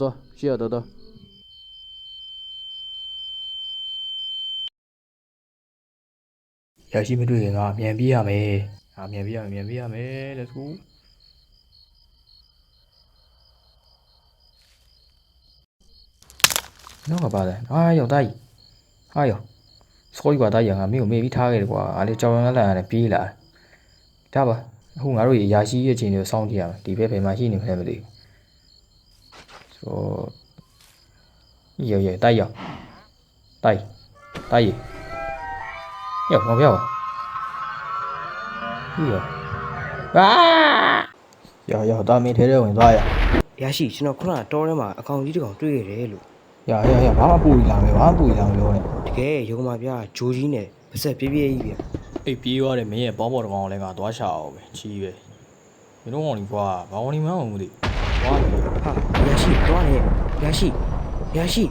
တော်ရှိရတော်ရရှိမတွေ့ရင်ငါမြန်ပြေးရမယ်မြန်ပြေးရမယ် let's go နော်ကပါတယ်ယောက်သားကြီးယော sorry ကွာသားကြီးငါမင်းကိုမေ့ပြီးထားခဲ့တယ်ကွာအားလေကြောင်ရမ်းလာရတယ်ပြေးလာဒါပါအခုငါတို့ရာရှိရဲ့အချိန်တွေကိုစောင့်ကြည့်ရမယ်ဒီဘက်ဘယ်မှာရှိနေမလဲမသိဆိုရဲ့တိုက်ရောက်တိုက်ရောက်မပြောရောက်တာမင်းထဲထဲဝင်သွားရရှိကျွန်တော်ခုနတောထဲမှာအကောင်ကြီးတစ်ကောင်တွေ့ရတယ်လို့ဘာမှပူရီလာမယ်ပြောနေတကယ်ရုံမှာဗျာဂျိုးကြီးနဲ့ပါဆက်ပြေးကြီးဗျာအိတ်ပြေးသွားတယ်မင်းရဲ့ဘောပေါ်တကောင်လည်းငါသွားရှာအောင်ပဲချီးပဲမင်းတို့ကောင်ကြီးကွာဘာကောင်ကြီးမှန်းမသိဟာရရှိသွားနေရရှိ